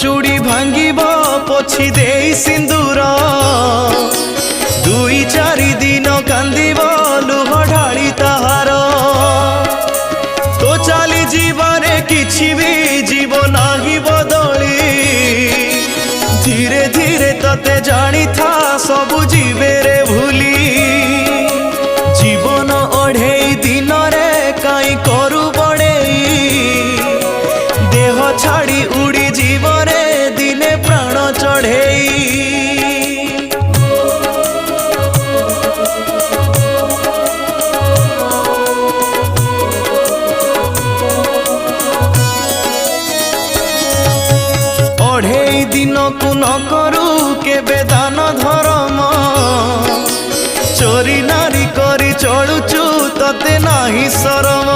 चूड़ी भांगिब पोछि देई सिंदूर दुई चारि दिन कांदिब लुह ढाली ताहार तो चली जीवने किछि भी जीव नाही बदली धीरे धीरे तते जानी था सबु जीवे रे भूली जीवन अढ़ेई दिन रे काई करू बड़ेई देह छाड़ी उड़ी जीवने दिने प्राण चढ़ेई अढ़ेई दिन को न करू केबे दान धर्म चोरी नारी करी चलुचु तते नाही शरम।